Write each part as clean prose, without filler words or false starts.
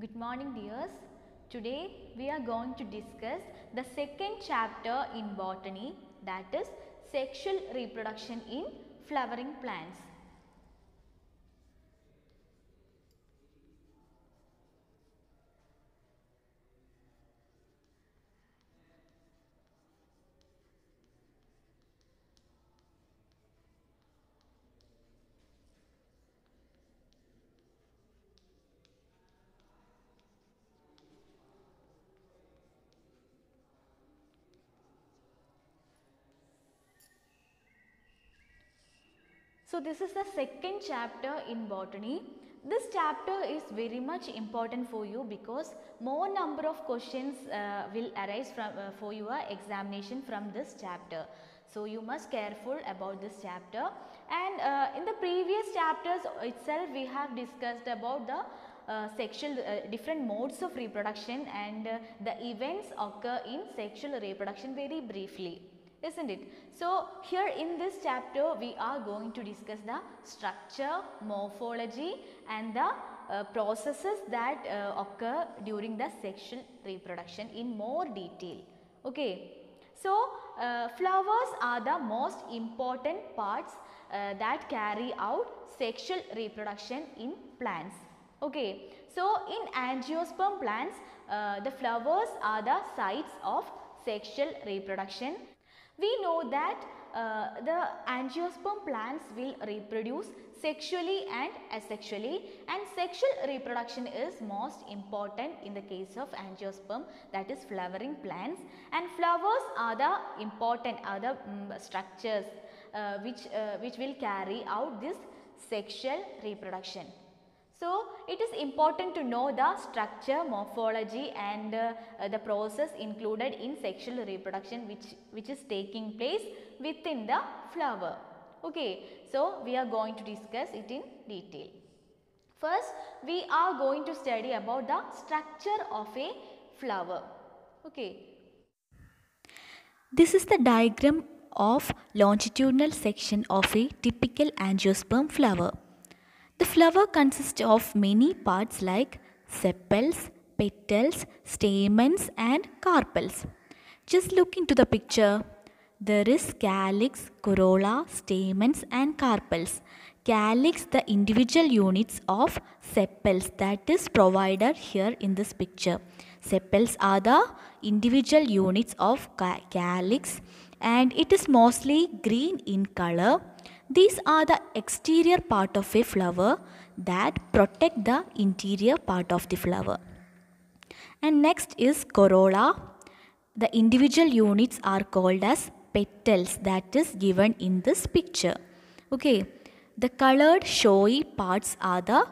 Good morning dears. Today we are going to discuss the second chapter in botany, that is sexual reproduction in flowering plants. So this is the second chapter in botany. This chapter is very much important for you because more number of questions will arise for your examination from this chapter. So you must careful about this chapter, and in the previous chapters itself we have discussed about the sexual different modes of reproduction and the events occur in sexual reproduction very briefly, isn't it? So here in this chapter we are going to discuss the structure, morphology and the processes that occur during the sexual reproduction in more detail. Okay. So flowers are the most important parts that carry out sexual reproduction in plants. Okay. So in angiosperm plants the flowers are the sites of sexual reproduction. We know that the angiosperm plants will reproduce sexually and asexually, and sexual reproduction is most important in the case of angiosperm, that is flowering plants, and flowers are the important other structures which will carry out this sexual reproduction. So it is important to know the structure, morphology and the process included in sexual reproduction which is taking place within the flower. Okay, so we are going to discuss it in detail. First, we are going to study about the structure of a flower. Okay. This is the diagram of longitudinal section of a typical angiosperm flower. The flower consists of many parts like sepals, petals, stamens and carpels. Just look into the picture. There is calyx, corolla, stamens and carpels. Calyx, the individual units of sepals, that is provided here in this picture. Sepals are the individual units of calyx and it is mostly green in color. These are the exterior part of a flower that protect the interior part of the flower. And next is corolla. The individual units are called as petals, that is given in this picture. Okay, the colored showy parts are the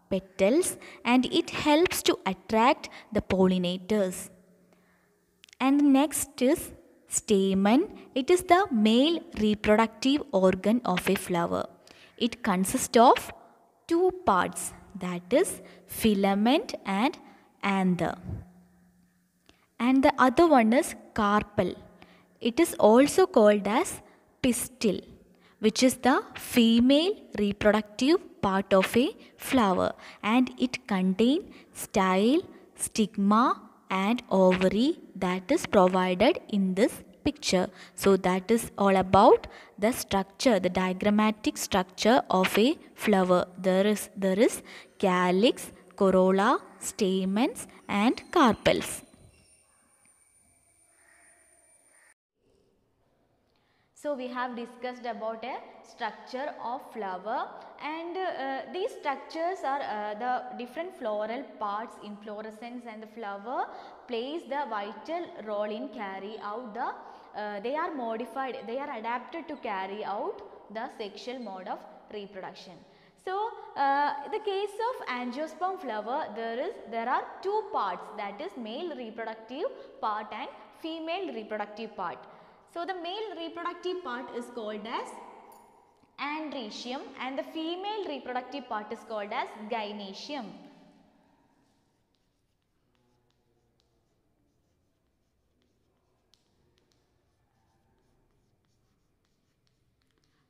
petals and it helps to attract the pollinators. And next is stamen. It is the male reproductive organ of a flower. It consists of two parts, that is filament and anther. And the other one is carpel. It is also called as pistil, which is the female reproductive part of a flower, and it contains style, stigma and ovary that is provided in this picture. So that is all about the structure, the diagrammatic structure of a flower. There is calyx, corolla, stamens and carpels. So we have discussed about a structure of flower, and these structures are the different floral parts, inflorescence and the flower plays the vital role in carry out the they are modified, they are adapted to carry out the sexual mode of reproduction. So the case of angiosperm flower, there are two parts, that is male reproductive part and female reproductive part. So the male reproductive part is called as andrecium and the female reproductive part is called as gynoecium.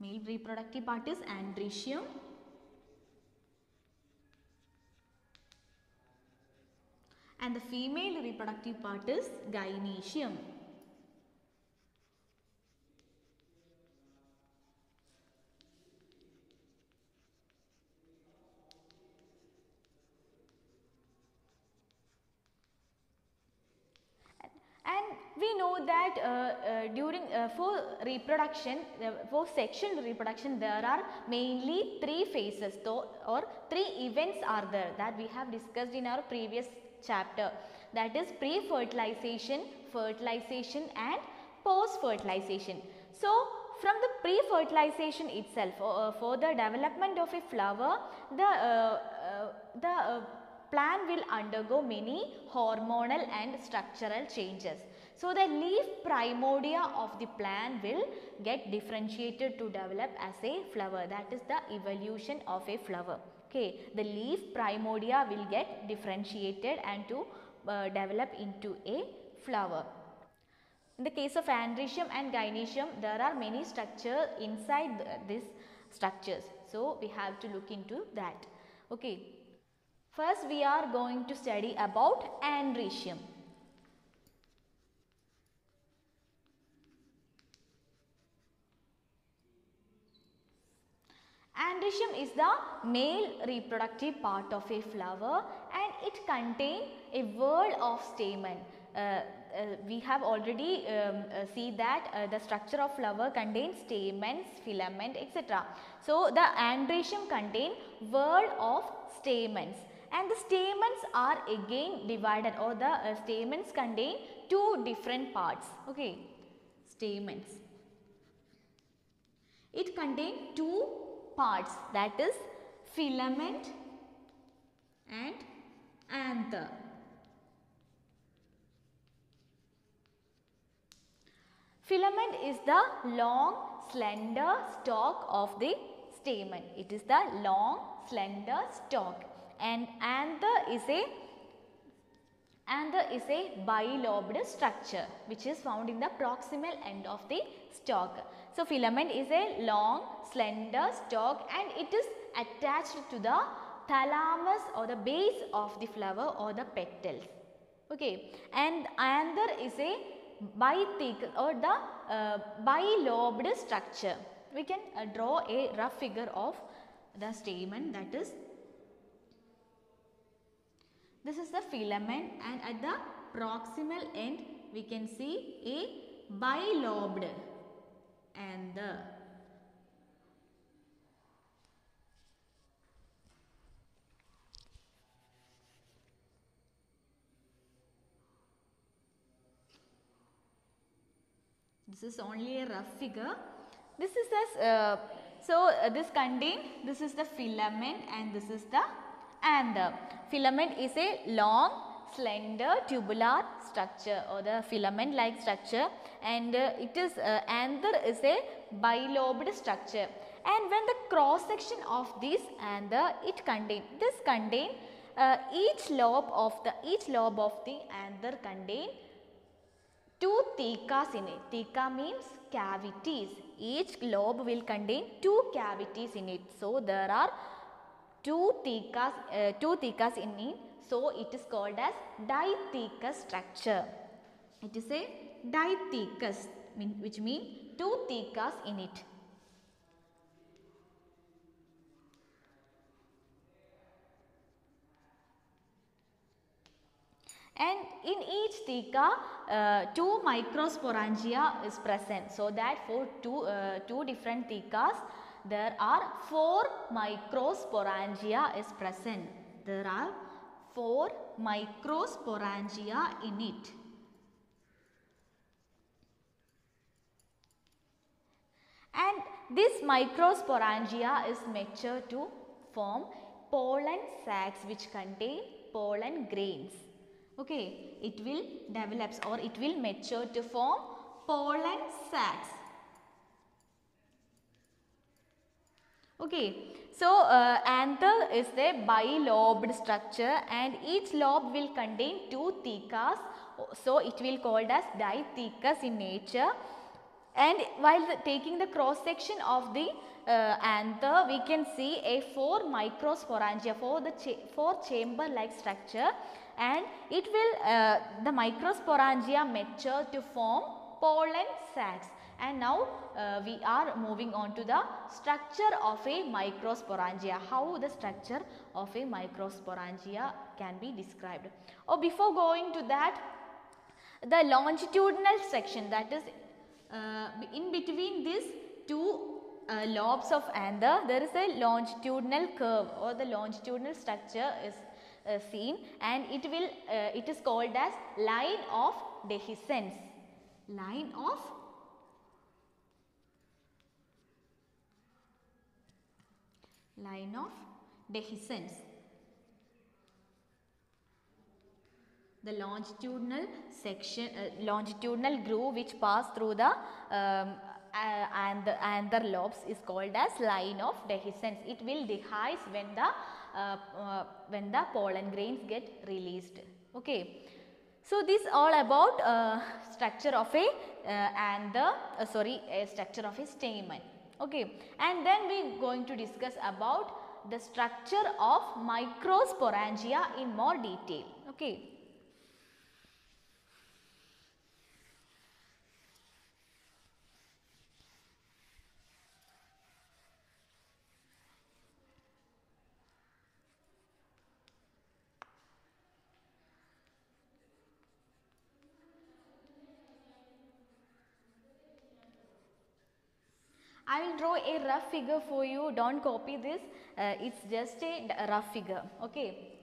Male reproductive part is andrecium and the female reproductive part is gynoecium. And we know that during for reproduction, for sexual reproduction, there are mainly 3 phases or 3 events are there that we have discussed in our previous chapter, that is pre-fertilization, fertilization and post-fertilization. So from the pre-fertilization itself, for the development of a flower, the plant will undergo many hormonal and structural changes. So the leaf primordia of the plant will get differentiated to develop as a flower. That is the evolution of a flower. Okay, the leaf primordia will get differentiated and to develop into a flower. In the case of androecium and gynoecium, there are many structures inside these structures. So we have to look into that. Okay. First we are going to study about androecium. Androecium is the male reproductive part of a flower and it contains a whorl of stamen. We have already see that the structure of flower contains stamens, filament, etc. So the androecium contains whorl of stamens. And the stamens are again divided, or the stamens contain 2 different parts. Okay, stamens. It contains 2 parts, that is filament and anther. Filament is the long slender stalk of the stamen. It is the long slender stalk. And anther is a bilobed structure which is found in the proximal end of the stalk. So filament is a long slender stalk and it is attached to the thalamus or the base of the flower or the petals. Okay, and anther is a bithecal or the bilobed structure. We can draw a rough figure of the stamen, that is, this is the filament, and at the proximal end we can see a bilobed anther. This is only a rough figure. This is the this is the filament and this is the anther. Filament is a long slender tubular structure or the filament like structure, and it is anther is a bilobed structure. And when the cross section of this anther, it contain each lobe of the anther contain 2 thecas in it. Theca means cavities. Each lobe will contain 2 cavities in it. So there are 2 thecas in it. So it is called as dithecous structure. It is a dithecous, which means 2 thecas in it. And in each theca, 2 microsporangia is present. So that for two different thecas, there are 4 microsporangia is present. There are 4 microsporangia in it. And this microsporangia is mature to form pollen sacs which contain pollen grains. Okay, it will develop or it will mature to form pollen sacs. Okay, so anther is a bilobed structure and each lobe will contain 2 thecas. So it will called as dithecous in nature. And while taking the cross section of the anther, we can see a 4 microsporangia, 4 chamber like structure, and it will the microsporangia mature to form pollen sacs. And now we are moving on to the structure of a microsporangia, how the structure of a microsporangia can be described. Or before going to that, the longitudinal section, that is in between these two lobes of anther, there is a longitudinal curve or the longitudinal structure is seen, and it is called as line of dehiscence. Line of dehiscence. The longitudinal section, longitudinal groove which pass through the anther lobes is called as line of dehiscence. It will dehisce when the pollen grains get released. Okay. So this all about structure of a structure of a stamen. Okay, and then we are going to discuss about the structure of microsporangia in more detail. Okay. I will draw a rough figure for you, don't copy this, it's just a rough figure. Okay.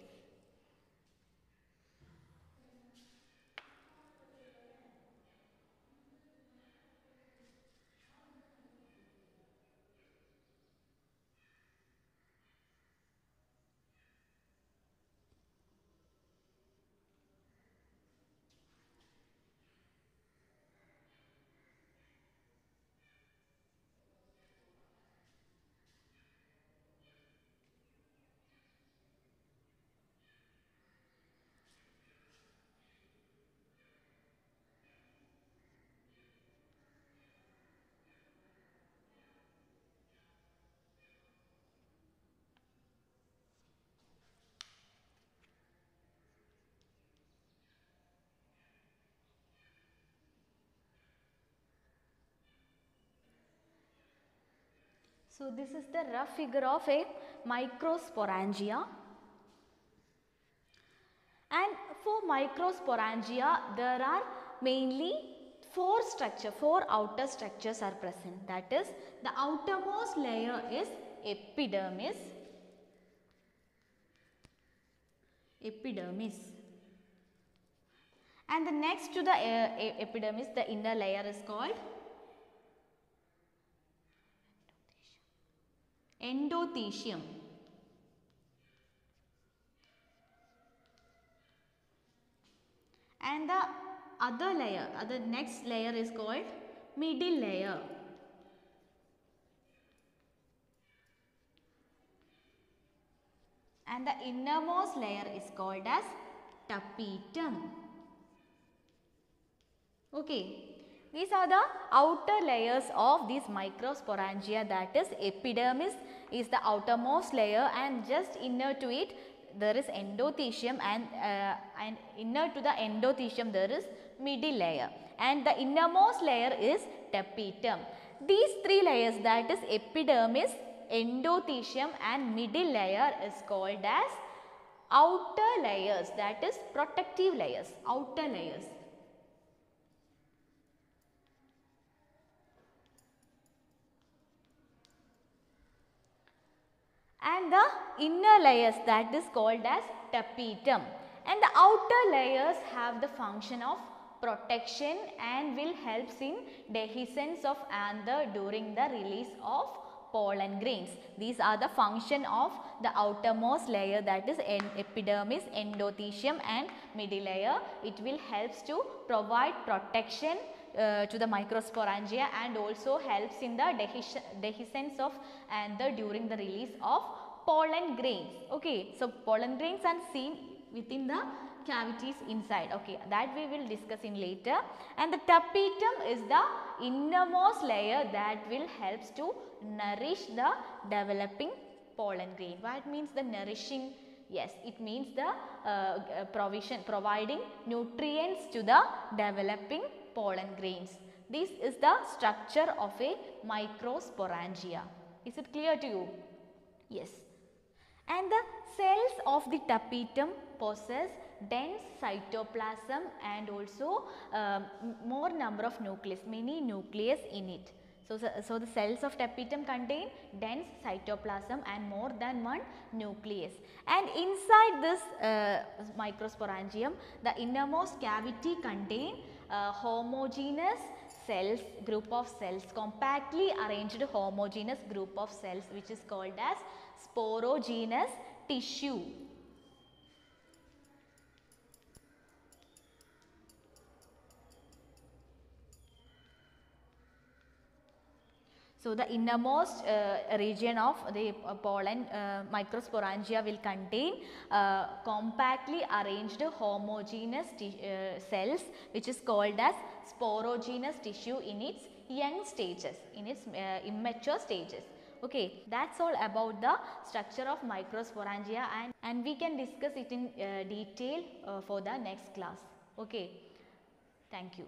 So this is the rough figure of a microsporangia. And for microsporangia, there are mainly four outer structures are present. That is, the outermost layer is epidermis. And the next to the epidermis, the inner layer is called endothecium. And the next layer is called middle layer. And the innermost layer is called as tapetum. Okay. These are the outer layers of these microsporangia, that is epidermis is the outermost layer, and just inner to it there is endothecium, and inner to the endothecium there is middle layer, and the innermost layer is tapetum. These three layers, that is epidermis, endothecium and middle layer, is called as outer layers, that is protective layers, outer layers. And the inner layers, that is called as tapetum. And the outer layers have the function of protection and will help in dehiscence of anther during the release of pollen grains. These are the function of the outermost layer, that is epidermis, endothecium and middle layer. It will helps to provide protection to the microsporangia and also helps in the dehiscence of anther during the release of pollen grains. Okay, so pollen grains are seen within the cavities inside. Okay, that we will discuss in later. And the tapetum is the innermost layer that will helps to nourish the developing pollen grain. What means the nourishing Yes, it means the providing nutrients to the developing pollen grains. This is the structure of a microsporangia. Is it clear to you? Yes. And the cells of the tapetum possess dense cytoplasm and also more number of nucleus, many nucleus in it. So the cells of tapetum contain dense cytoplasm and more than one nucleus. And inside this microsporangium, the innermost cavity contain homogeneous cells, group of cells, compactly arranged homogeneous group of cells, which is called as sporogenous tissue. So the innermost region of the pollen microsporangia will contain compactly arranged homogeneous cells, which is called as sporogenous tissue in its young stages, in its immature stages. Okay, that's all about the structure of microsporangia, and we can discuss it in detail for the next class. Okay, thank you.